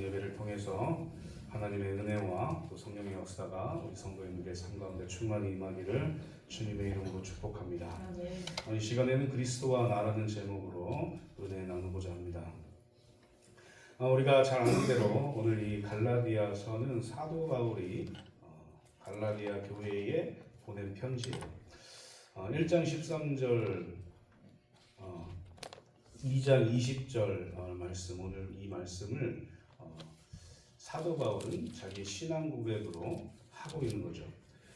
예배를 통해서 하나님의 은혜와 또 성령의 역사가 우리 성도님들의 삶 가운데 충만히 임하기를 주님의 이름으로 축복합니다. 이 시간에는 그리스도와 나라는 제목으로 은혜 나누고자 합니다. 우리가 잘 아는 대로 오늘 이 갈라디아서는 사도 바울이 갈라디아 교회에 보낸 편지예요. 1장 13절 2장 20절 말씀, 오늘 이 말씀을 사도 바울은 자기 신앙 고백으로 하고 있는 거죠.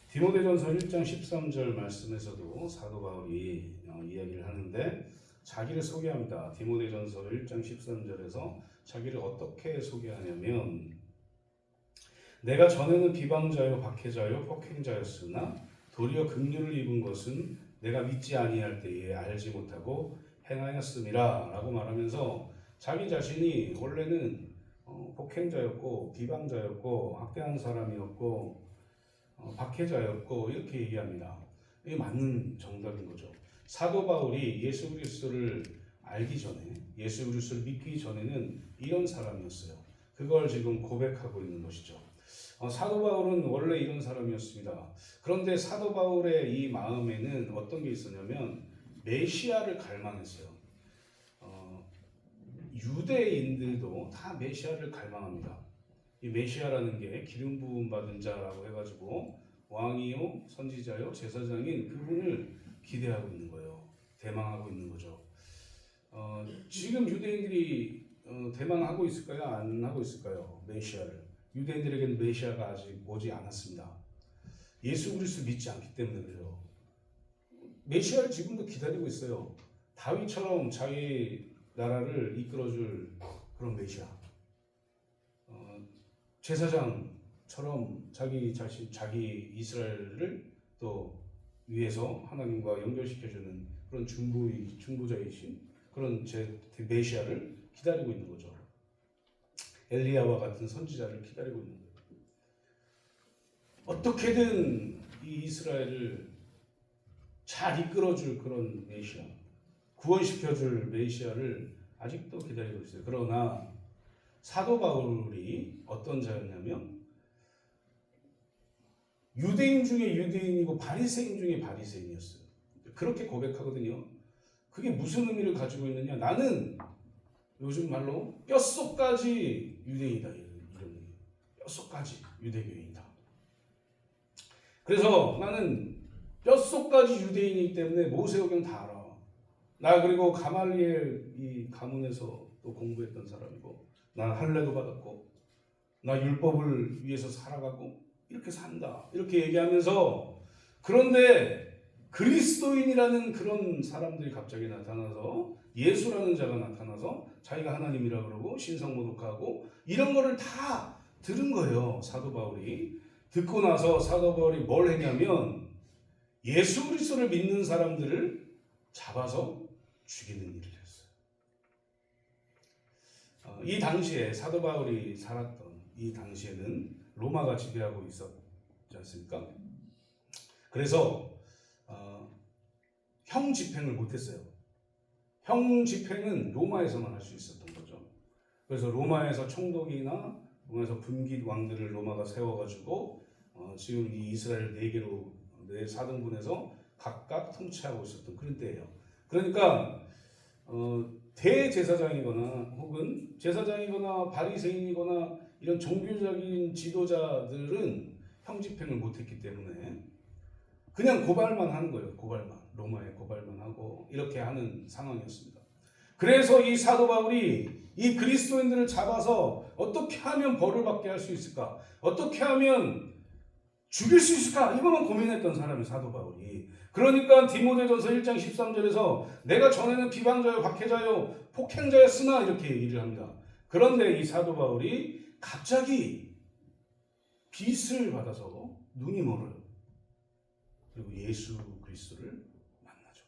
디모데전서 1장 13절 말씀에서도 사도 바울이 이야기를 하는데 자기를 소개합니다. 디모데전서 1장 13절에서 자기를 어떻게 소개하냐면, 내가 전에는 비방자요 박해자요 폭행자였으나 도리어 긍휼을 입은 것은 내가 믿지 아니할 때에 알지 못하고 행하였음이라 라고 말하면서 자기 자신이 원래는 폭행자였고 비방자였고 학대한 사람이었고 박해자였고 이렇게 얘기합니다. 이게 맞는 정답인 거죠. 사도 바울이 예수 그리스도를 알기 전에, 예수 그리스도를 믿기 전에는 이런 사람이었어요. 그걸 지금 고백하고 있는 것이죠. 사도 바울은 원래 이런 사람이었습니다. 그런데 사도 바울의 이 마음에는 어떤 게 있었냐면 메시아를 갈망했어요. 유대인들도 다 메시아를 갈망합니다. 이 메시아라는 게 기름 부음 받은 자라고 해가지고 왕이요 선지자요 제사장인 그분을 기대하고 있는 거예요. 대망하고 있는 거죠. 지금 유대인들이 대망하고 있을까요? 안 하고 있을까요? 메시아를. 유대인들에게는 메시아가 아직 오지 않았습니다. 예수 그리스도 믿지 않기 때문에 그래요. 메시아를 지금도 기다리고 있어요. 다윗처럼 자기 나라를 이끌어줄 그런 메시아. 제사장처럼 자기 자신, 자기 이스라엘을 또 위해서 하나님과 연결시켜주는 그런 중보자이신 그런 메시아를 기다리고 있는 거죠. 엘리야와 같은 선지자를 기다리고 있는 거예요. 어떻게든 이 이스라엘을 잘 이끌어줄 그런 메시아, 구원시켜줄 메시아를 아직도 기다리고 있어요. 그러나 사도 바울이 어떤 자였냐면 유대인 중에 유대인이고 바리새인 중에 바리새인이었어요. 그렇게 고백하거든요. 그게 무슨 의미를 가지고 있느냐? 나는 요즘 말로 뼛속까지 유대인이다. 이런 뼛속까지 유대교인이다. 그래서 나는 뼛속까지 유대인이기 때문에 모세오경 다 알아. 나 그리고 가말리엘 이 가문에서 또 공부했던 사람이고, 나 할례도 받았고, 나 율법을 위해서 살아가고 이렇게 산다. 이렇게 얘기하면서, 그런데 그리스도인이라는 그런 사람들이 갑자기 나타나서 예수라는 자가 나타나서 자기가 하나님이라 그러고 신성모독하고 이런 거를 다 들은 거예요. 사도 바울이. 듣고 나서 사도 바울이 뭘 했냐면 예수 그리스도를 믿는 사람들을 잡아서 죽이는 일을 했어요. 이 당시에 사도 바울이 살았던 이 당시에는 로마가 지배하고 있었지 않습니까? 그래서 형 집행을 못했어요. 형 집행은 로마에서만 할 수 있었던 거죠. 그래서 로마에서 총독이나 로마에서 분깃 왕들을 로마가 세워가지고 지금 이 이스라엘 4개로 4등분해서 각각 통치하고 있었던 그런 때예요. 그러니까 대제사장이거나 혹은 제사장이거나 바리새인이거나 이런 종교적인 지도자들은 형 집행을 못했기 때문에 그냥 고발만 하는 거예요. 고발만. 로마에 고발만 하고 이렇게 하는 상황이었습니다. 그래서 이 사도 바울이 이 그리스도인들을 잡아서 어떻게 하면 벌을 받게 할 수 있을까? 어떻게 하면 죽일 수 있을까? 이거만 고민했던 사람이 사도 바울이. 그러니까 디모데전서 1장 13절에서 내가 전에는 비방자요 박해자요 폭행자였으나 이렇게 얘기를 합니다. 그런데 이 사도 바울이 갑자기 빛을 받아서 눈이 멀어요. 그리고 예수 그리스도를 만나죠.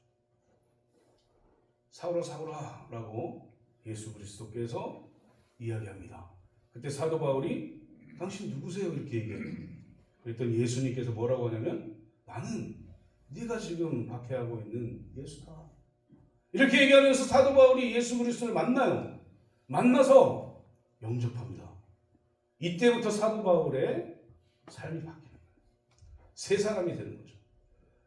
사울아 사울아 라고 예수 그리스도께서 이야기합니다. 그때 사도 바울이 당신 누구세요? 이렇게 얘기해요. 그랬더니 예수님께서 뭐라고 하냐면 나는 네가 지금 박해하고 있는 예수다. 이렇게 얘기하면서 사도 바울이 예수 그리스도를 만나요. 만나서 영접합니다. 이때부터 사도 바울의 삶이 바뀌는 거예요. 새 사람이 되는 거죠.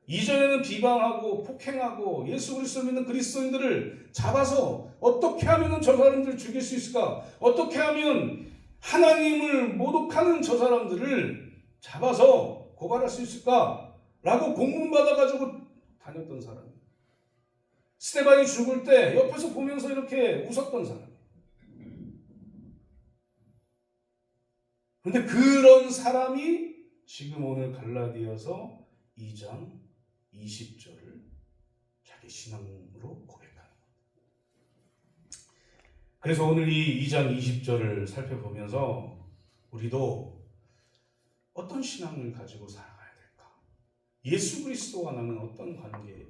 이전에는 비방하고 폭행하고 예수 그리스도 믿는 그리스도인들을 잡아서 어떻게 하면 저 사람들을 죽일 수 있을까? 어떻게 하면 하나님을 모독하는 저 사람들을 잡아서 고발할 수 있을까? 라고 공문받아가지고 다녔던 사람이에요. 스데반이 죽을 때 옆에서 보면서 이렇게 웃었던 사람. 그런데 그런 사람이 지금 오늘 갈라디아서 2장 20절을 자기 신앙으로 고백하는 거예요. 그래서 오늘 이 2장 20절을 살펴보면서 우리도 어떤 신앙을 가지고 살아가야 될까? 예수 그리스도와 나는 어떤 관계에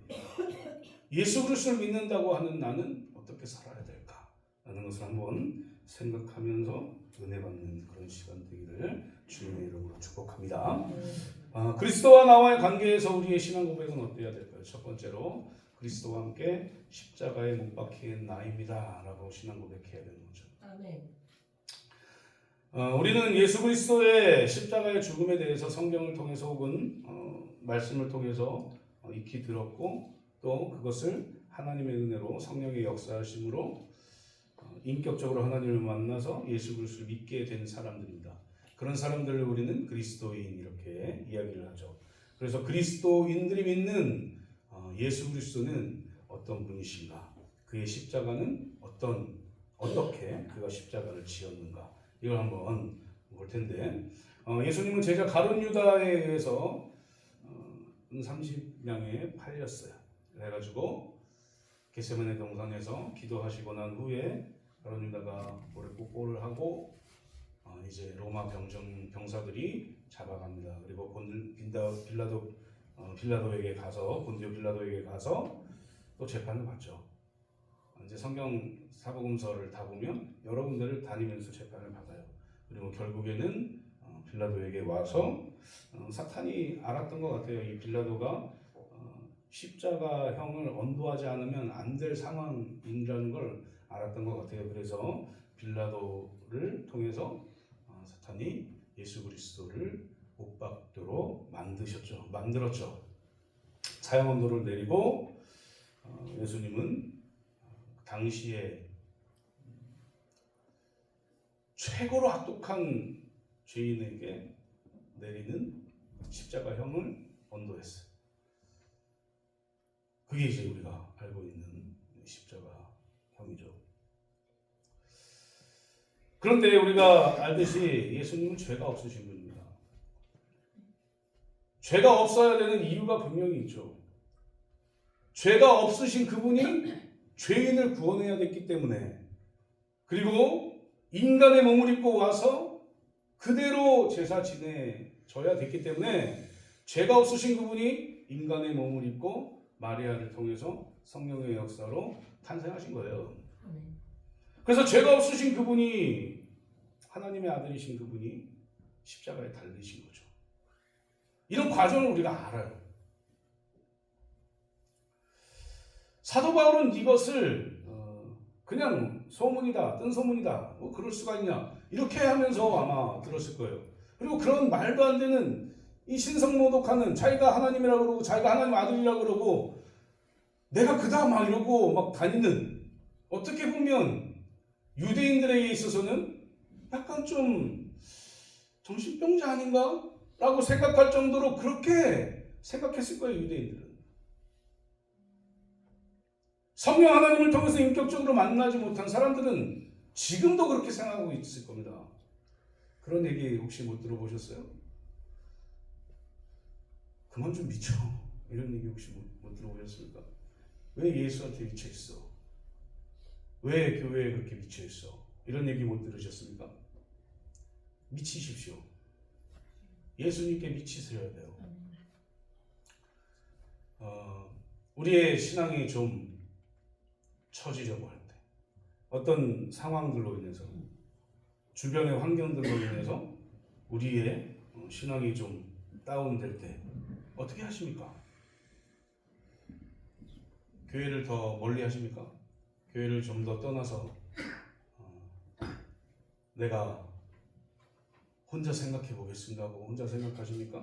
예수 그리스도를 믿는다고 하는 나는 어떻게 살아야 될까? 라는 것을 한번 생각하면서 은혜 받는 그런 시간 되기를 주님의 이름으로 축복합니다. 그리스도와 나와의 관계에서 우리의 신앙 고백은 어때야 될까요? 첫 번째로 그리스도와 함께 십자가에 못 박힌 나입니다 라고 신앙 고백해야 되는 거죠. 아멘. 우리는 예수 그리스도의 십자가의 죽음에 대해서 성경을 통해서 혹은 말씀을 통해서 익히 들었고 또 그것을 하나님의 은혜로 성령의 역사하심으로 인격적으로 하나님을 만나서 예수 그리스도를 믿게 된 사람들입니다. 그런 사람들을 우리는 그리스도인 이렇게 이야기를 하죠. 그래서 그리스도인들이 믿는 예수 그리스도는 어떤 분이신가? 그의 십자가는 어떻게 그가 십자가를 지었는가? 이걸 한번 볼 텐데 예수님은 제자 가룟 유다에 의해서 30명에 팔렸어요. 그래가지고 겟세마네 동산에서 기도하시고 난 후에 가룟 유다가 볼에 뽀뽀를 하고 이제 로마 병사들이 잡아갑니다. 그리고 빌라도에게 가서 본디오 빌라도에게 가서 또 재판을 받죠. 이제 성경 사복음서를 다 보면 여러 군데를 다니면서 재판을 받아요. 그리고 결국에는 빌라도에게 와서 사탄이 알았던 것 같아요. 이 빌라도가 십자가형을 언도하지 않으면 안 될 상황이라는 걸 알았던 것 같아요. 그래서 빌라도를 통해서 사탄이 예수 그리스도를 못 박도록 만들었죠. 사형 언도를 내리고 예수님은 당시에 최고로 악독한 죄인에게 내리는 십자가형을 언도했어요. 그게 이제 우리가 알고 있는 십자가형이죠. 그런데 우리가 알듯이 예수님은 죄가 없으신 분입니다. 죄가 없어야 되는 이유가 분명히 있죠. 죄가 없으신 그분이 죄인을 구원해야 됐기 때문에, 그리고 인간의 몸을 입고 와서 그대로 제사 지내져야 됐기 때문에 죄가 없으신 그분이 인간의 몸을 입고 마리아를 통해서 성령의 역사로 탄생하신 거예요. 그래서 죄가 없으신 그분이, 하나님의 아들이신 그분이 십자가에 달리신 거죠. 이런 과정을 우리가 알아요. 사도 바울은 이것을 그냥 소문이다, 뜬 소문이다, 뭐 그럴 수가 있냐 이렇게 하면서 아마 들었을 거예요. 그리고 그런 말도 안 되는 이 신성모독하는, 자기가 하나님이라고 그러고 자기가 하나님 아들이라고 그러고 내가 그다 막 이러고 막 다니는, 어떻게 보면 유대인들에게 있어서는 약간 좀 정신병자 아닌가? 라고 생각할 정도로 그렇게 생각했을 거예요, 유대인들은. 성령 하나님을 통해서 인격적으로 만나지 못한 사람들은 지금도 그렇게 생각하고 있을 겁니다. 그런 얘기 혹시 못 들어보셨어요? 그만 좀 미쳐. 이런 얘기 혹시 못 들어보셨습니까? 왜 예수한테 미쳐있어? 왜 교회에 그렇게 미쳐있어? 이런 얘기 못 들으셨습니까? 미치십시오. 예수님께 미치셔야 돼요. 우리의 신앙이 좀 처지려고 할 때, 어떤 상황들로 인해서, 주변의 환경들로 인해서 우리의 신앙이 좀 다운될 때 어떻게 하십니까? 교회를 더 멀리 하십니까? 교회를 좀 더 떠나서 내가 혼자 생각해 보겠습니다 하고 혼자 생각하십니까?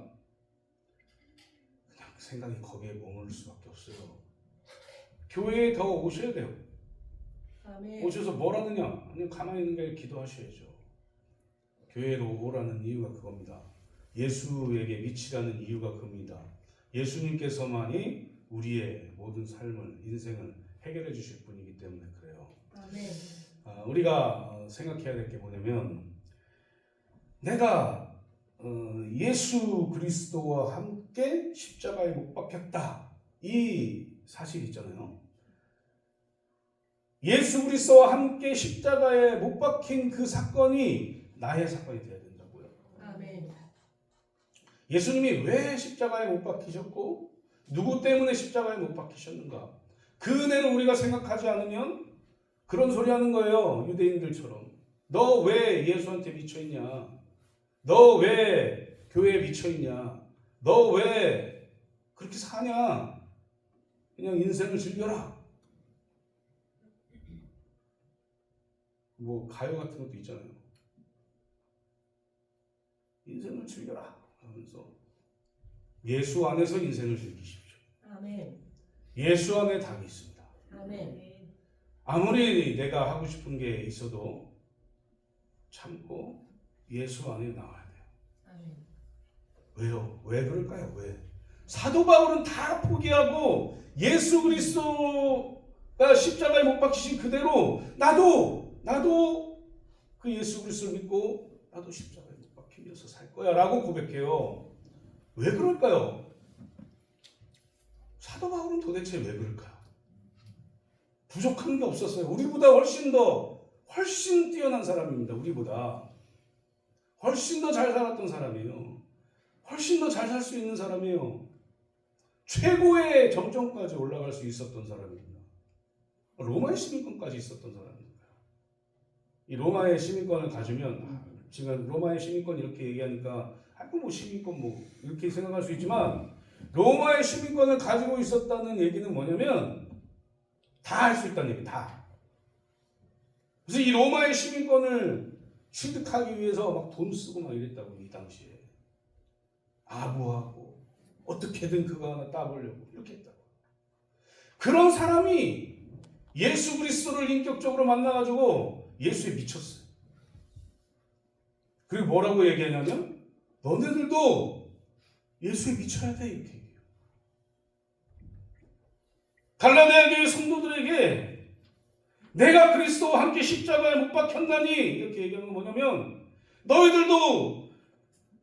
그냥 생각이 거기에 머무를 수밖에 없어요. 교회에 더 오셔야 돼요. 아멘. 오셔서 뭘 하느냐? 그냥 가만히 있는 게 아니라 기도하셔야죠. 교회로 오라는 이유가 그겁니다. 예수에게 미치라는 이유가 그겁니다. 예수님께서만이 우리의 모든 삶을, 인생을 해결해 주실 분이기 때문에 그래요. 아멘. 우리가 생각해야 될 게 뭐냐면, 내가 예수 그리스도와 함께 십자가에 못 박혔다, 이 사실 있잖아요. 예수 그리스도와 함께 십자가에 못 박힌 그 사건이 나의 사건이 되어야 된다고요. 아멘. 예수님이 왜 십자가에 못 박히셨고 누구 때문에 십자가에 못 박히셨는가, 그 은혜를 우리가 생각하지 않으면 그런 소리 하는 거예요. 유대인들처럼. 너 왜 예수한테 미쳐있냐? 너 왜 교회에 미쳐있냐? 너 왜 그렇게 사냐? 그냥 인생을 즐겨라. 뭐 가요 같은 것도 있잖아요. 인생을 즐겨라 하면서 예수 안에서 인생을 즐기십시오. 아멘. 예수 안에 답이 있습니다. 아멘. 아무리 내가 하고 싶은 게 있어도 참고 예수 안에 나와야 돼요. 아멘. 왜요? 왜 그럴까요? 왜? 사도 바울은 다 포기하고 예수 그리스도가 십자가에 못 박히신 그대로 나도 그 예수 그리스도를 믿고 나도 십자가에 못 박히면서 살 거야 라고 고백해요. 왜 그럴까요? 사도 바울은 도대체 왜 그럴까요? 부족한 게 없었어요. 우리보다 훨씬 뛰어난 사람입니다. 우리보다 훨씬 더 잘 살았던 사람이에요. 훨씬 더 잘 살 수 있는 사람이에요. 최고의 정점까지 올라갈 수 있었던 사람입니다. 로마의 시민권까지 있었던 사람입니다. 이 로마의 시민권을 가지면, 지금 로마의 시민권 이렇게 얘기하니까 뭐 시민권 뭐 이렇게 생각할 수 있지만, 로마의 시민권을 가지고 있었다는 얘기는 뭐냐면 다 할 수 있다는 얘기, 다. 그래서 이 로마의 시민권을 취득하기 위해서 막 돈 쓰고 막 이랬다고, 이 당시에. 아부하고 어떻게든 그거 하나 따보려고 이렇게 했다고. 그런 사람이 예수 그리스도를 인격적으로 만나가지고 예수에 미쳤어요. 그리고 뭐라고 얘기하냐면, 너네들도 예수에 미쳐야 돼, 이렇게 얘기해요. 갈라디아 교회 성도들에게 내가 그리스도와 함께 십자가에 못 박혔나니 이렇게 얘기하는 건 뭐냐면, 너희들도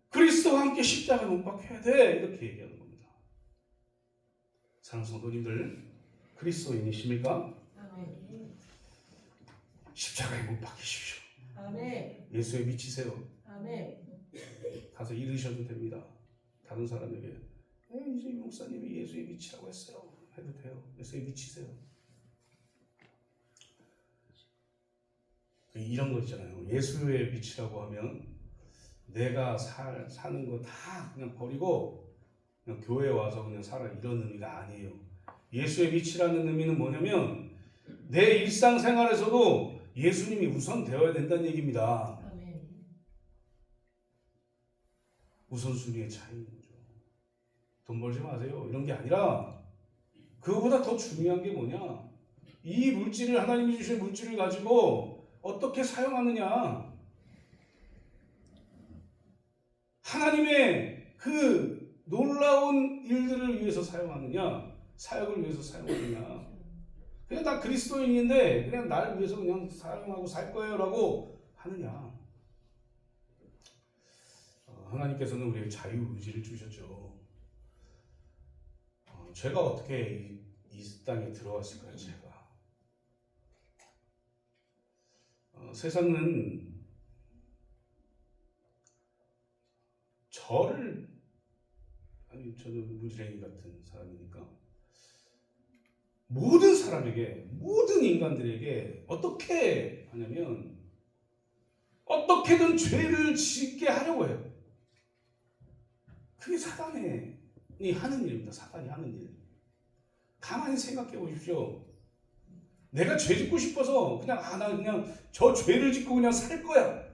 그리스도와 함께 십자가에 못 박혀야 돼, 이렇게 얘기하는 겁니다. 사랑하는 성도님들, 그리스도인이십니까? 아멘. 십자가에 못 박히십시오. 아멘. 예수에 미치세요. 아멘. 가서 잃으셔도 됩니다. 다른 사람에게 이제 목사님이 예수에 미치라고 했어요 해도 돼요. 예수에 미치세요. 이런 거 있잖아요. 예수에 미치라고 하면 내가 사는 거 다 그냥 버리고 그냥 교회에 와서 그냥 살아, 이런 의미가 아니에요. 예수에 미치라는 의미는 뭐냐면, 내 일상생활에서도 예수님이 우선 되어야 된다는 얘기입니다. 아멘. 우선순위의 차이인 거죠. 돈 벌지 마세요, 이런 게 아니라, 그거보다 더 중요한 게 뭐냐, 이 물질을, 하나님이 주신 물질을 가지고 어떻게 사용하느냐, 하나님의 그 놀라운 일들을 위해서 사용하느냐, 사역을 위해서 사용하느냐. 그냥 나 그리스도인인데 그냥 날 위해서 그냥 사용하고 살 거예요 라고 하느냐. 하나님께서는 우리에게 자유의지를 주셨죠. 제가 어떻게 이 땅에 들어왔을까요? 제가 세상은 저는 무지랭이 같은 사람이니까 모든 사람에게, 모든 인간들에게 어떻게 하냐면 어떻게든 죄를 짓게 하려고 해요. 그게 사단이 하는 일입니다. 사단이 하는 일. 가만히 생각해 보십시오. 내가 죄 짓고 싶어서 그냥 나 그냥 저 죄를 짓고 그냥 살 거야.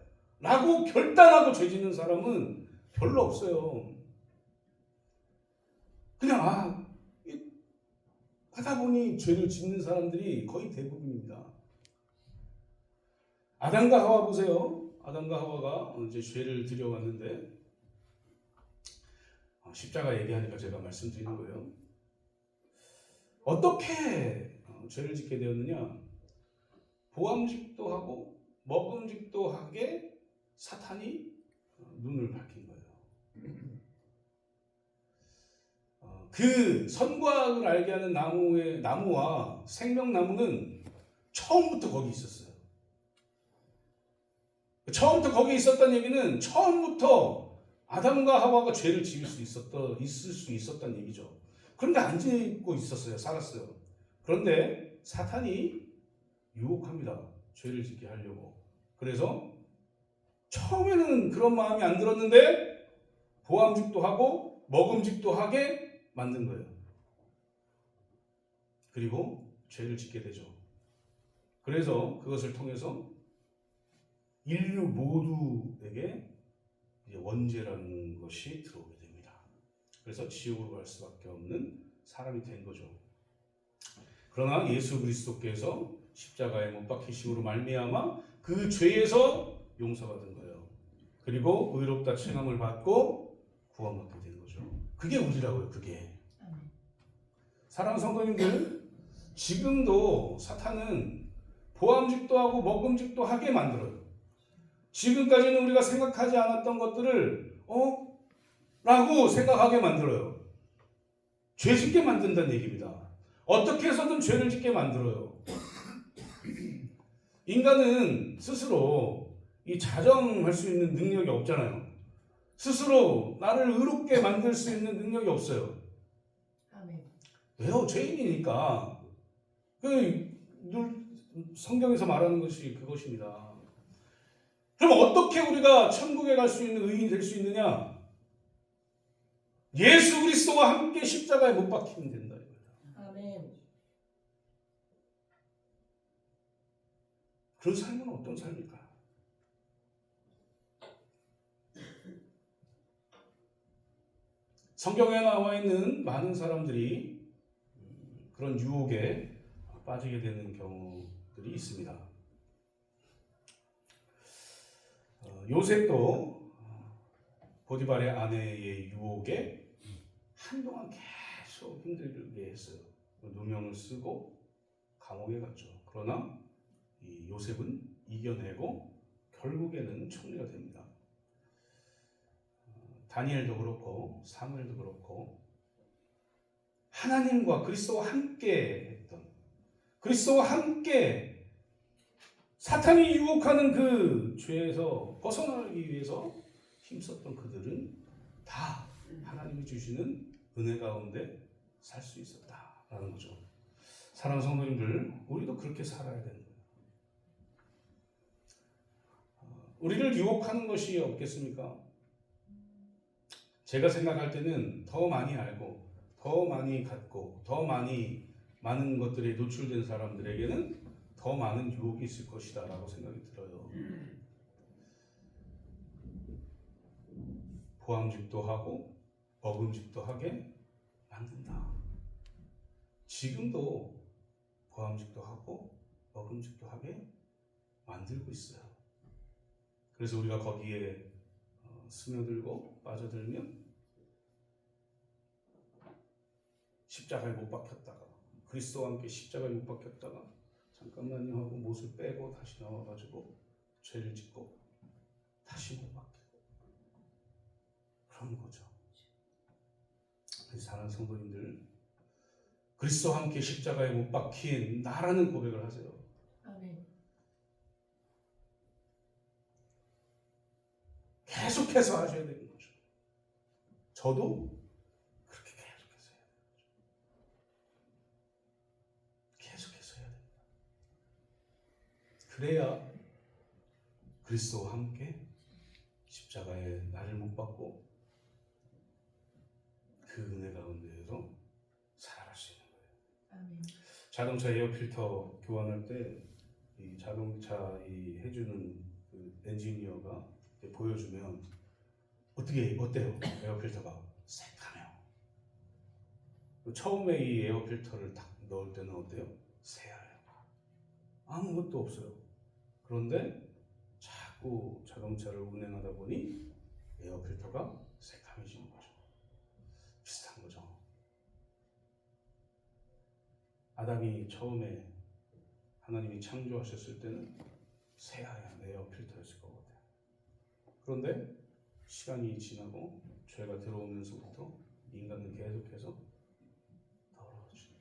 라고 결단하고 죄 짓는 사람은 별로 없어요. 그냥 하다 보니 죄를 짓는 사람들이 거의 대부분입니다. 아담과 하와 보세요. 아담과 하와가 이제 죄를 들여왔는데 십자가 얘기하니까 제가 말씀드리는 거예요. 어떻게 죄를 짓게 되었느냐? 보암직도 하고 먹음직도 하게 사탄이 눈을 밝힌 거예요. 그 선과 악을 알게 하는 나무와 생명나무는 처음부터 거기 있었어요. 처음부터 거기 있었다는 얘기는 처음부터 아담과 하와가 죄를 지을 수 있을 수 있었다는 얘기죠. 그런데 안 짓고 있었어요. 살았어요. 그런데 사탄이 유혹합니다. 죄를 짓게 하려고. 그래서 처음에는 그런 마음이 안 들었는데 보암직도 하고 먹음직도 하게 만든 거예요. 그리고 죄를 짓게 되죠. 그래서 그것을 통해서 인류 모두에게 원죄라는 것이 들어오게 됩니다. 그래서 지옥으로 갈 수밖에 없는 사람이 된 거죠. 그러나 예수 그리스도께서 십자가에 못 박히심으로 말미암아 그 죄에서 용서받은 거예요. 그리고 의롭다 칭함을 받고 구원받게 된 거죠. 그게 우리라고요. 그게. 사랑하는 성도님들, 지금도 사탄은 보암직도 하고 먹음직도 하게 만들어요. 지금까지는 우리가 생각하지 않았던 것들을 라고 생각하게 만들어요. 죄 짓게 만든다는 얘기입니다. 어떻게 해서든 죄를 짓게 만들어요. 인간은 스스로 이 자정할 수 있는 능력이 없잖아요. 스스로 나를 의롭게 만들 수 있는 능력이 없어요. 아멘. 왜요? 죄인이니까. 성경에서 말하는 것이 그것입니다. 그럼 어떻게 우리가 천국에 갈 수 있는 의인이 될 수 있느냐? 예수 그리스도와 함께 십자가에 못 박히면 된다. 아멘. 그런 삶은 어떤 삶일까? 성경에 나와 있는 많은 사람들이 그런 유혹에 빠지게 되는 경우들이 있습니다. 요셉도 보디발의 아내의 유혹에 한동안 계속 힘들게 했어요. 누명을 쓰고 감옥에 갔죠. 그러나 이 요셉은 이겨내고 결국에는 총리가 됩니다. 다니엘도 그렇고 사무엘도 그렇고 하나님과 그리스도와 함께 했던, 그리스도와 함께 사탄이 유혹하는 그 죄에서 벗어나기 위해서 힘썼던 그들은 다 하나님이 주시는 은혜 가운데 살 수 있었다라는 거죠. 사랑하는 성도님들, 우리도 그렇게 살아야 되는 거예요. 우리를 유혹하는 것이 없겠습니까? 제가 생각할 때는 더 많이 알고 더 많이 갖고 더 많은 것들에 노출된 사람들에게는 더 많은 유혹이 있을 것이다 라고 생각이 들어요. 보암직도 하고 먹음직도 하게 만든다. 지금도 보암직도 하고 먹음직도 하게 만들고 있어요. 그래서 우리가 거기에 스며들고 빠져들면 십자가에 못 박혔다가, 그리스도와 함께 십자가에 못 박혔다가 잠깐만요 하고 못을 빼고 다시 나와가지고 죄를 짓고 다시 못 박히고 그런 거죠. 사랑하는 성도님들, 그리스도와 함께 십자가에 못 박힌 나라는 고백을 하세요. 아멘. 계속해서 하셔야 되는 거죠. 저도 그렇게 계속해서 해야 되는 거죠. 계속해서 해야 됩니다. 그래야 그리스도와 함께 십자가에 나를 못 박고 그 은혜 가운데에서 살아갈 수 있는 거예요. 아멘. 자동차 에어 필터 교환할 때 이 자동차 해주는 그 그 엔지니어가 이렇게 보여주면 어때요? 에어필터가 새카매요. 처음에 이 에어필터를 딱 넣을 때는 어때요? 새하얘요. 아무것도 없어요. 그런데 자꾸 자동차를 운행하다 보니 에어필터가 새카매지는 거죠. 비슷한 거죠. 아담이 처음에 하나님이 창조하셨을 때는 새하얀 에어필터였을 것 같아요. 그런데 시간이 지나고 죄가 들어오면서부터 인간은 계속해서 더러워지죠.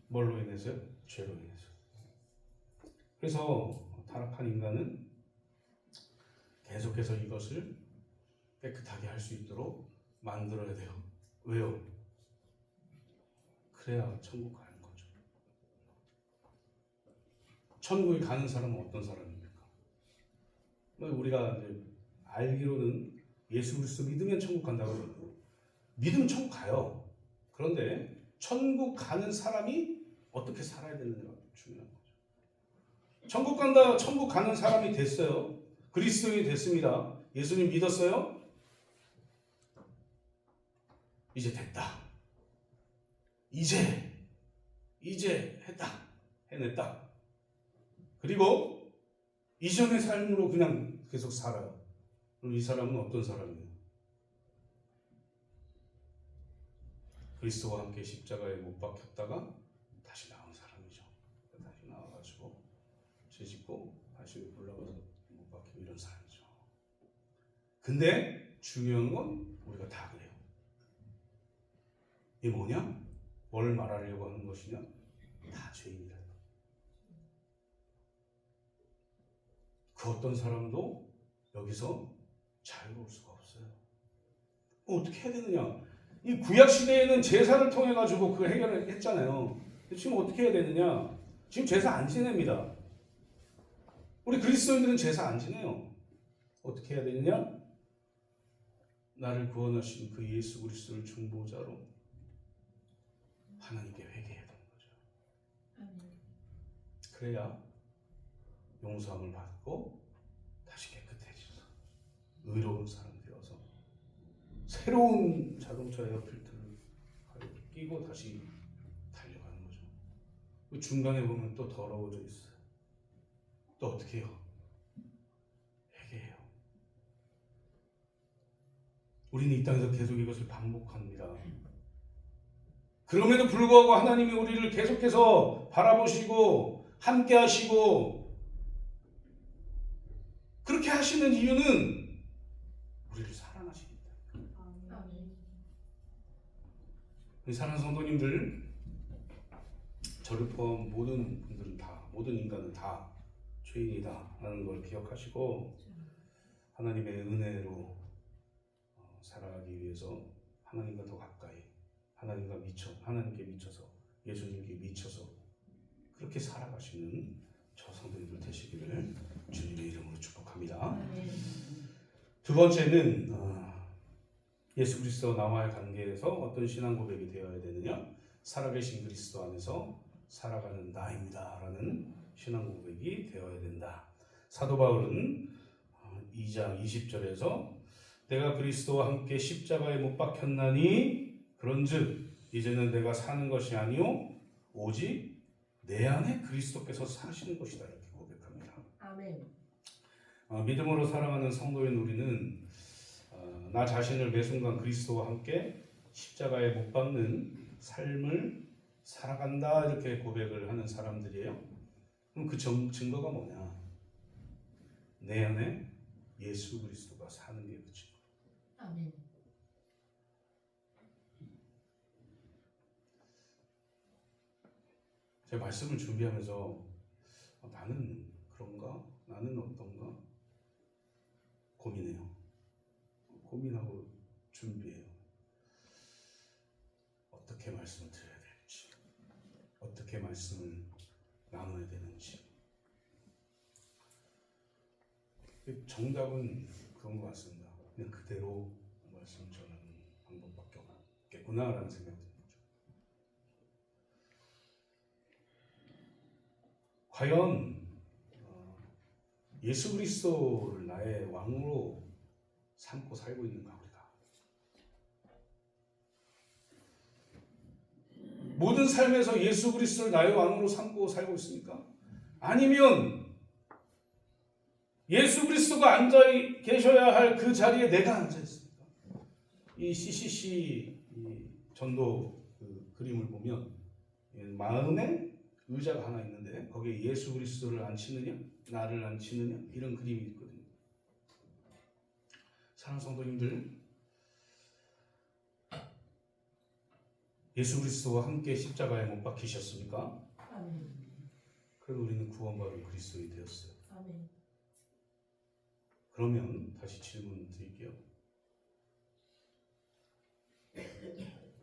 뭘로 인해서요? 죄로 인해서. 그래서 타락한 인간은 계속해서 이것을 깨끗하게 할 수 있도록 만들어야 돼요. 왜요? 그래야 천국 가는 거죠. 천국에 가는 사람은 어떤 사람입니까? 우리가 이제 알기로는 예수 그리스도 믿으면 천국 간다고 그러고, 믿으면 천국 가요. 그런데 천국 가는 사람이 어떻게 살아야 되느냐가 중요한 거죠. 천국 간다, 천국 가는 사람이 됐어요. 그리스도인이 됐습니다. 예수님 믿었어요? 이제 됐다. 이제 했다. 해냈다. 그리고 이전의 삶으로 그냥 계속 살아요. 그럼 이 사람은 어떤 사람이에요? 그리스도와 함께 십자가에 못 박혔다가 다시 나온 사람이죠. 다시 나와가지고 죄 짓고 다시 올라가서 못 박히고 이런 사람이죠. 근데 중요한 건 우리가 다 그래요. 이게 뭐냐? 뭘 말하려고 하는 것이냐? 다 죄인이다. 그 어떤 사람도 여기서 자유로울 수가 없어요. 어떻게 해야 되느냐? 이 구약 시대에는 제사를 통해 가지고 그 해결을 했잖아요. 지금 어떻게 해야 되느냐? 지금 제사 안 지냅니다. 우리 그리스도인들은 제사 안 지내요. 어떻게 해야 되느냐? 나를 구원하신 그 예수 그리스도를 중보자로 하나님께 회개해야 되는 거죠. 그래야 용서함을 받고 다시 깨끗해져서 의로운 사람 되어서 새로운 자동차 에어필터를 끼고 다시 달려가는 거죠. 그 중간에 보면 또 더러워져 있어요. 또 어떻게 해요? 회개해요. 우리는 이 땅에서 계속 이것을 반복합니다. 그럼에도 불구하고 하나님이 우리를 계속해서 바라보시고 함께 하시고 그렇게 하시는 이유는 우리를 사랑하십니다. 우리 사랑하는 성도님들, 저를 포함 모든 분들은 다, 모든 인간은 다 죄인이다 라는 걸 기억하시고 하나님의 은혜로 살아가기 위해서 하나님과 더 가까이, 하나님께 미쳐서, 예수님께 미쳐서 그렇게 살아가시는 저 성도님들 되시기를 주님의 이름으로 축복합니다. 두 번째는 예수 그리스도와 나와의 관계에서 어떤 신앙 고백이 되어야 되느냐? 살아계신 그리스도 안에서 살아가는 나입니다 라는 신앙 고백이 되어야 된다. 사도 바울은 2장 20절에서 내가 그리스도와 함께 십자가에 못 박혔나니 그런즉 이제는 내가 사는 것이 아니요 오직 내 안에 그리스도께서 사시는 것이다 이렇게 고백합니다. 아멘. 믿음으로 살아가는 성도인 우리는 나 자신을 매 순간 그리스도와 함께 십자가에 못 박는 삶을 살아간다 이렇게 고백을 하는 사람들이에요. 그럼 그 증거가 뭐냐? 내 안에 예수 그리스도가 사는 게 그 증거. 아멘. 제가 말씀을 준비하면서 나는 그런가? 나는 어떤가? 고민하고 준비해요. 어떻게 말씀을 드려야 될지, 어떻게 말씀을 나눠야 되는지. 정답은 그런 것 같습니다. 그냥 그대로 말씀 전하는 방법밖에 없겠구나라는 생각이 듭니다. 과연 예수 그리스도를 나의 왕으로 삼고 살고 있는가 우리가? 모든 삶에서 예수 그리스도를 나의 왕으로 삼고 살고 있습니까? 아니면 예수 그리스도가 앉아 계셔야 할 그 자리에 내가 앉아 있습니까? 이 CCC 전도 그 그림을 보면 마음에 의자가 하나 있는데 거기에 예수 그리스도를 앉히느냐 나를 앉히느냐 이런 그림이 있거든요. 사랑하는 성도님들, 예수 그리스도와 함께 십자가에 못 박히셨습니까? 아멘. 그래도 우리는 구원받은 그리스도인이 되었어요. 아멘. 그러면 다시 질문 드릴게요.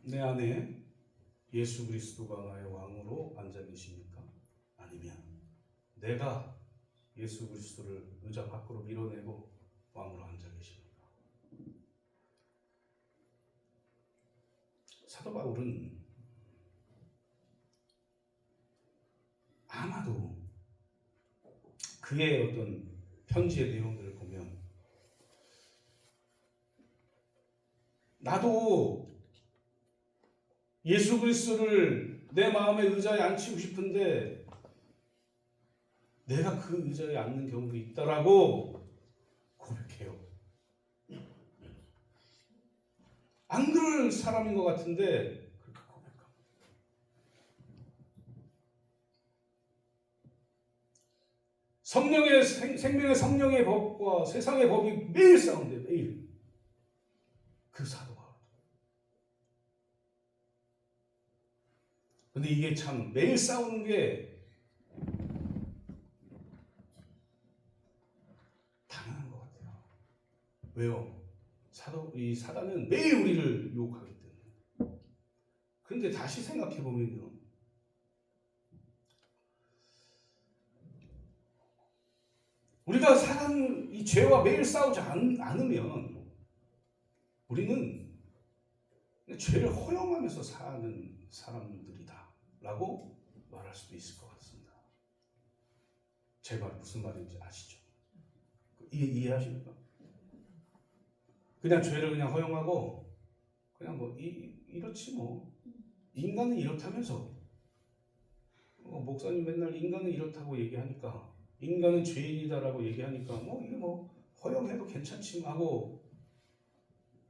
내 안에 예수 그리스도가 나의 왕으로 앉아 계십니까? 아니면 내가 예수 그리스도를 의자 밖으로 밀어내고 왕으로 앉아 계십니까? 사도 바울은 아마도 그의 어떤 편지의 내용들을 보면 나도 예수 그리스도를 내 마음의 의자에 앉히고 싶은데 내가 그 의자에 앉는 경우도 있다라고 고백해요. 안 그럴 사람인 것 같은데 그렇게 고백합니다. 성령의 생명의 성령의 법과 세상의 법이 매일 싸운대요. 매일. 그 사도가. 근데 이게 참 매일 싸우는 게 당연한 것 같아요. 왜요? 이 사단은 매일 우리를 유혹하기 때문에. 그런데 다시 생각해 보면요, 우리가 사단 이 죄와 매일 싸우지 않으면 우리는 죄를 허용하면서 사는 사람들이다라고 말할 수도 있을 것 같습니다. 제 말 무슨 말인지 아시죠? 이해하십니까? 그냥 죄를 그냥 허용하고 그냥 뭐 이렇지 뭐 인간은 이렇다면서 목사님 맨날 인간은 이렇다고 얘기하니까 인간은 죄인이다라고 얘기하니까 뭐 이게 뭐 허용해도 괜찮지 하고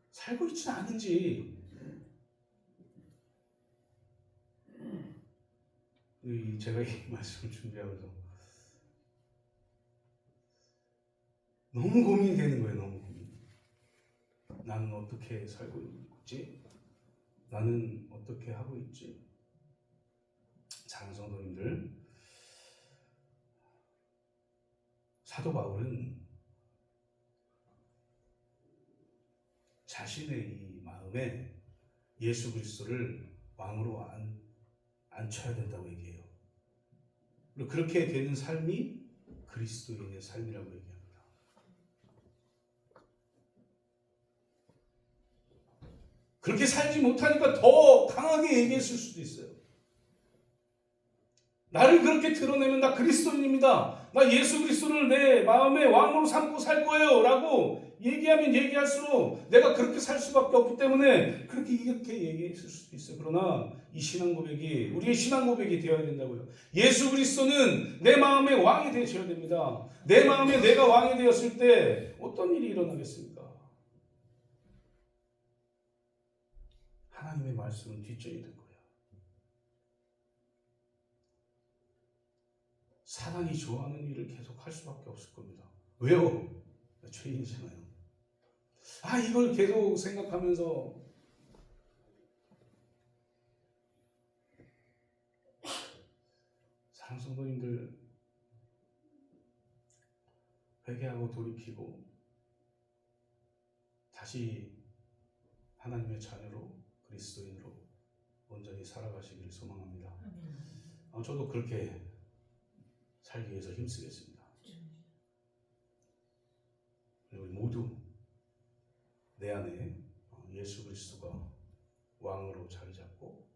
살고 있지는 않은지 제가 이 말씀을 준비하면서 너무 고민이 되는 거예요. 너무 고민. 나는 어떻게 살고 있지? 나는 어떻게 하고 있지? 사랑하는 성도님들, 사도 바울은 자신의 이 마음에 예수 그리스도를 왕으로 앉혀야 된다고 얘기해요. 그리고 그렇게 되는 삶이 그리스도인의 삶이라고 얘기합니다. 그렇게 살지 못하니까 더 강하게 얘기했을 수도 있어요. 나를 그렇게 드러내면 나 그리스도인입니다. 나 예수 그리스도를 내 마음의 왕으로 삼고 살 거예요. 라고 얘기하면 얘기할수록 내가 그렇게 살 수밖에 없기 때문에 그렇게 이렇게 얘기했을 수도 있어요. 그러나 이 신앙 고백이 우리의 신앙 고백이 되어야 된다고요. 예수 그리스도는 내 마음의 왕이 되셔야 됩니다. 내 마음에 내가 왕이 되었을 때 어떤 일이 일어나겠습니까? 하나님의 말씀은 뒷전이 될 거예요. 사단이 좋아하는 일을 계속 할 수밖에 없을 겁니다. 왜요? 죄인이잖아요. 이걸 계속 생각하면서 사랑하는 성도님들, 회개하고 돌이키고 다시 하나님의 자녀로 그리스도인으로 온전히 살아가시기를 소망합니다. 저도 그렇게 살기 위해서 힘쓰겠습니다. 우리 모두 내 안에 예수 그리스도가 왕으로 자리 잡고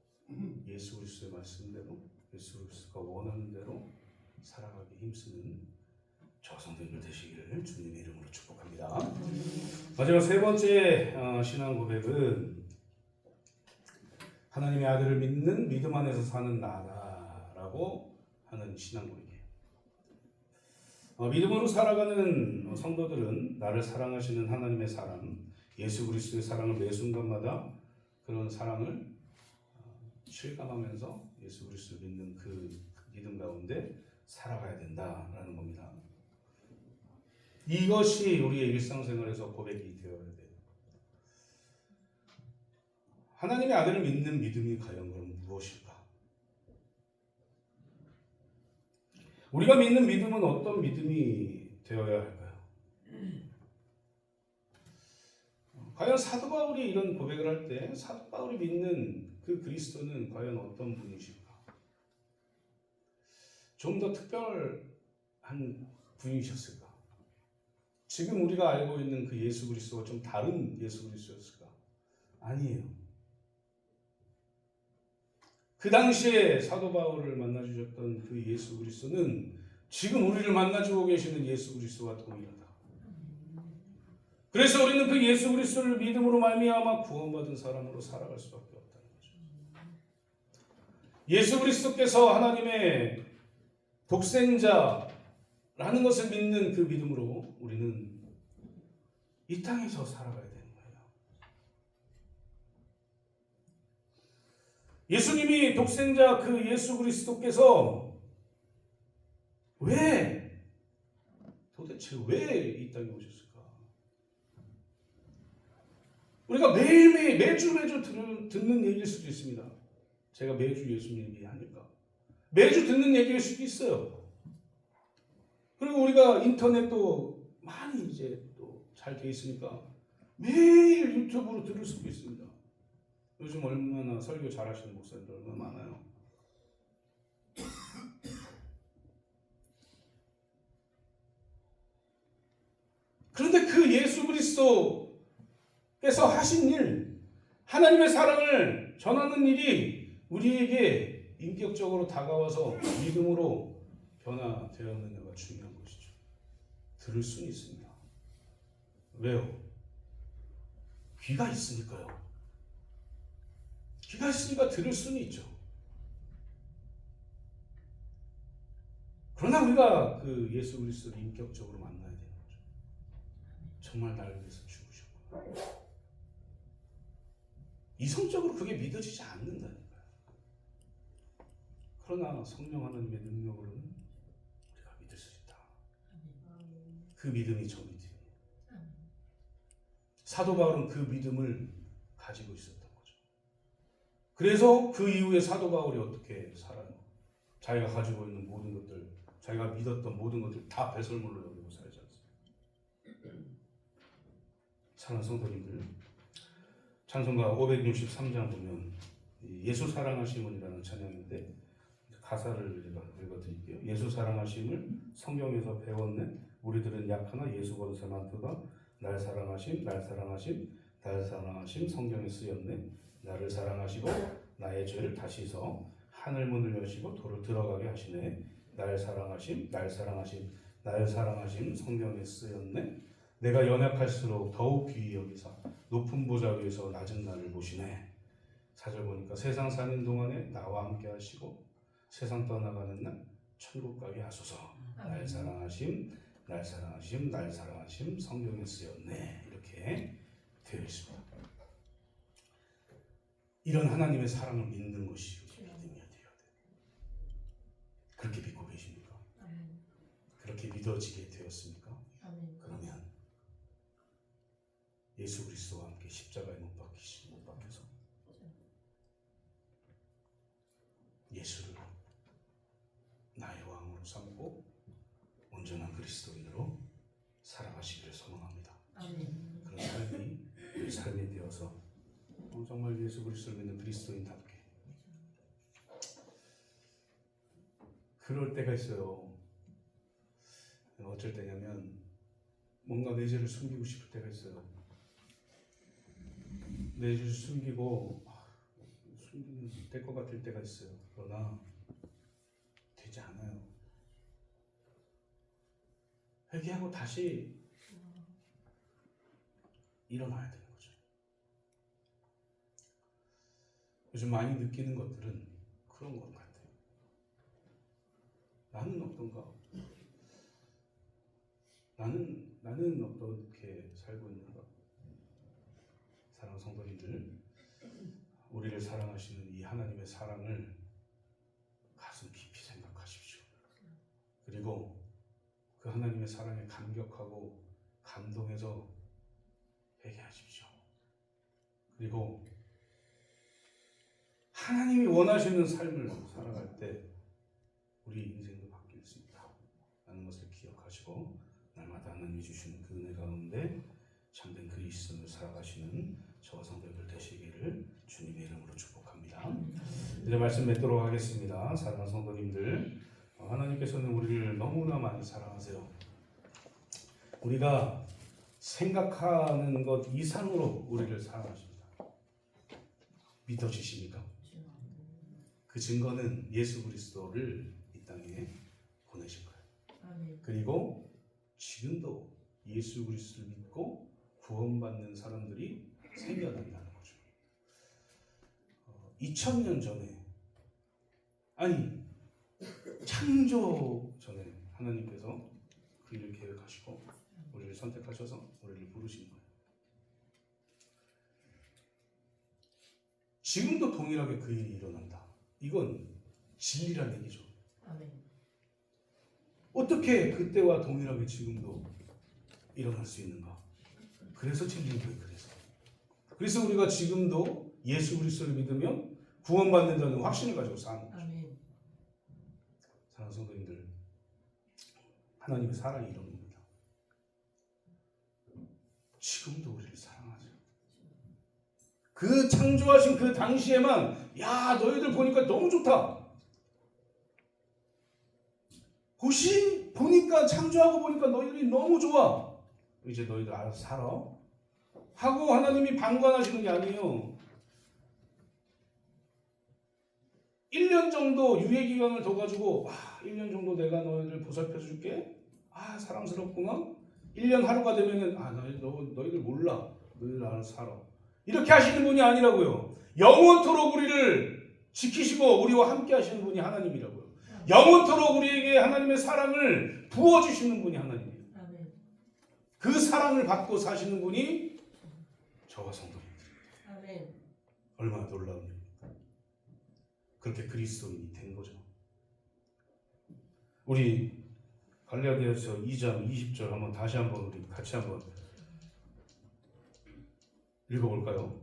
예수 그리스도의 말씀대로 예수 그리스도가 원하는 대로 살아가기 힘쓰는 저와 성도님들 되시기를 주님의 이름으로 축복합니다. 마지막 세 번째 신앙 고백은 하나님의 아들을 믿는 믿음 안에서 사는 나다라고 하는 신앙 고백이에요. 믿음으로 살아가는 성도들은 나를 사랑하시는 하나님의 사랑, 예수 그리스도의 사랑을 매 순간마다 그런 사랑을 실감하면서 예수 그리스도를 믿는 그 믿음 가운데 살아가야 된다라는 겁니다. 이것이 우리의 일상생활에서 고백이 되어야 돼요. 하나님의 아들을 믿는 믿음이 과연 그럼 무엇일까? 우리가 믿는 믿음은 어떤 믿음이 되어야 할까요? 과연 사도 바울이 이런 고백을 할 때 사도 바울이 믿는 그 그리스도는 과연 어떤 분이실까? 좀 더 특별한 분이셨을까? 지금 우리가 알고 있는 그 예수 그리스도가 좀 다른 예수 그리스도였을까? 아니에요. 그 당시에 사도 바울을 만나주셨던 그 예수 그리스도는 지금 우리를 만나주고 계시는 예수 그리스도와 동일하다. 그래서 우리는 그 예수 그리스도를 믿음으로 말미암아 구원받은 사람으로 살아갈 수밖에 없다는 거죠. 예수 그리스도께서 하나님의 독생자라는 것을 믿는 그 믿음으로 우리는 이 땅에서 살아가야 되는 거예요. 예수님이 독생자 그 예수 그리스도께서 도대체 왜 이 땅에 오셨을까? 우리가 매일매일 매주 듣는 얘기일 수도 있습니다. 제가 매주 예수님 얘기하니까 매주 듣는 얘기일 수도 있어요. 그리고 우리가 인터넷도 많이 이제 또 잘 돼 있으니까 매일 유튜브로 들을 수도 있습니다. 요즘 얼마나 설교 잘하시는 목사님들 얼마나 많아요. 그런데 그 예수 그리스도께서 하신 일, 하나님의 사랑을 전하는 일이 우리에게 인격적으로 다가와서 믿음으로 변화되었느냐가 중요한 것이죠. 들을 수는 있습니다. 왜요? 귀가 있으니까요. 귀가 있으니까 들을 수는 있죠. 그러나 우리가 그 예수 그리스도를 인격적으로 만나야 되는 거죠. 정말 나를 위해서 죽으셨구나. 이성적으로 그게 믿어지지 않는다니까요. 그러나 성령 하나님의 능력으로는 우리가 믿을 수 있다. 그 믿음이 저 믿음이에요. 사도 바울은 그 믿음을 가지고 있었던 거죠. 그래서 그 이후에 사도 바울이 어떻게 살아요? 자기가 가지고 있는 모든 것들, 자기가 믿었던 모든 것들 다 배설물로 여기고 살지 않습니까? 사랑하는 성도님들, 찬송가 563장 보면 예수 사랑하심을이라는 찬양인데 가사를 읽어드릴게요. 예수 사랑하심을 성경에서 배웠네. 우리들은 약하나 예수 권세 많도다. 날 사랑하심, 날 사랑하심, 날 사랑하심 성경에 쓰였네. 나를 사랑하시고 나의 죄를 다시서 하늘 문을 여시고 도를 들어가게 하시네. 날 사랑하심, 날 사랑하심, 날 사랑하심 성경에 쓰였네. 내가 연약할수록 더욱 귀히 여기사 높은 보좌 위에서 낮은 나를 보시네. 4절 보니까 세상 사는 동안에 나와 함께 하시고 세상 떠나가는 날 천국 가게 하소서. 날 사랑하심, 날 사랑하심, 날 사랑하심 성경에 쓰였네. 이렇게 되어 있습니다. 이런 하나님의 사랑을 믿는 것이 우리 믿음이어야 돼요. 그렇게 믿고 계십니까? 그렇게 믿어지게 되었습니까? 그러면 예수 그리스도와 함께 십자가에 못 박혀서 예수를 나의 왕으로 삼고 온전한 그리스도인으로 살아가시기를 소망합니다. 그런 삶이 우리 삶이 되어서 정말 예수 그리스도를 믿는 그리스도인답게 그럴 때가 있어요. 어쩔 때냐면 뭔가 내 죄를 숨기고 싶을 때가 있어요. 내 죄를 숨기고 숨기면 될 것 같을 때가 있어요. 그러나 되지 않아요. 회개하고 다시 일어나야 되는 거죠. 요즘 많이 느끼는 것들은 그런 것 같아요. 나는 어떤가? 나는 어떻게 살고 있는가? 사랑하는 성도님들, 우리를 사랑하시는 이 하나님의 사랑을 가슴 깊이 생각하십시오. 그리고 그 하나님의 사랑에 감격하고 감동해서 회개하십시오. 그리고 하나님이 원하시는 삶을 살아갈 때 우리 인생도 바뀔 수 있다라는 것을 기억하시고 날마다 하나님이 주시는 그 은혜 가운데 참된 그리스도를 살아가시는 저와 성도들 되시기를 주님의 이름으로 축복합니다. 이제 말씀 맺도록 하겠습니다. 사랑하는 성도님들, 하나님께서는 우리를 너무나 많이 사랑하세요. 우리가 생각하는 것 이상으로 우리를 사랑하십니다. 믿어지십니까? 그 증거는 예수 그리스도를 이 땅에 보내신 거예요. 아멘. 그리고 지금도 예수 그리스도를 믿고 구원받는 사람들이 생겨난다는 거죠. 2000년 전에, 아니 창조 전에 하나님께서 그 일을 계획하시고 우리를 선택하셔서 우리를 부르신 거예요. 지금도 동일하게 그 일이 일어난다. 이건 진리란 얘기죠. 아멘. 어떻게 그때와 동일하게 지금도 일어날 수 있는가? 그래서 진리인 거예요. 그래서 우리가 지금도 예수 그리스도를 믿으면 구원받는다는 확신을 가지고 사는 거죠. 아멘. 사랑하는 성도님들, 하나님의 사랑이 이런 겁니다. 지금도 우리를 사랑하죠. 그 창조하신 그 당시에만 야 너희들 보니까 너무 좋다. 혹시 보니까 창조하고 보니까 너희들이 너무 좋아. 이제 너희들 알아서 살아. 하고 하나님이 방관하시는 게 아니에요. 1년 정도 유예기간을 더 가지고 1년 정도 내가 너희들 보살펴 줄게. 사랑스럽구나. 1년 하루가 되면은 너희들 몰라. 너희들 알아서 살아. 이렇게 하시는 분이 아니라고요. 영원토록 우리를 지키시고 우리와 함께 하시는 분이 하나님이라고요. 영원토록 우리에게 하나님의 사랑을 부어주시는 분이 하나님이에요. 아멘. 그 사랑을 받고 사시는 분이 저와 성도입니다. 아멘. 얼마나 놀라운 일입니까? 그렇게 그리스도인이 된 거죠. 우리 갈라디아서 2장 20절 한번 다시 한번 우리 같이 한번 읽어볼까요?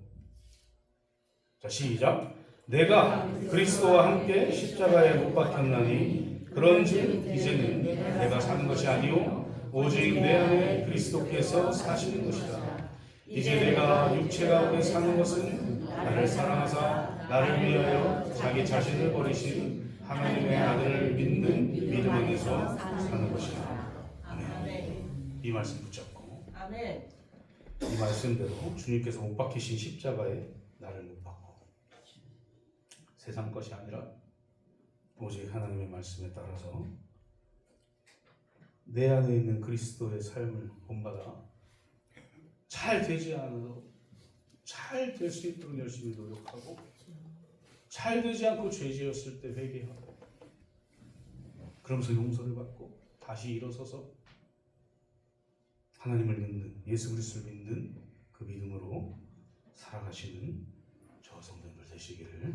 자, 시작. 내가 그리스도와 함께 십자가에 못 박혔나니 그런즉 이제는 내가 사는 것이 아니요 오직 내 안에 그리스도께서 사시는 것이다. 이제 내가 육체 가운데 사는 것은 나를 사랑하사 나를 위하여 자기 자신을 버리신 하나님의 아들을 믿는 믿음 안에서 사는 것이다. 아멘. 이 말씀 붙잡고 아멘. 이 말씀대로 주님께서 못 박히신 십자가에 나를 못 박고 세상 것이 아니라 오직 하나님의 말씀에 따라서 내 안에 있는 그리스도의 삶을 본받아 잘 되지 않아도 잘 될 수 있도록 열심히 노력하고 잘 되지 않고 죄 지었을 때 회개하고 그러면서 용서를 받고 다시 일어서서 하나님을 믿는 예수 그리스도를 믿는 그 믿음으로 살아가시는 저 성도님들 되시기를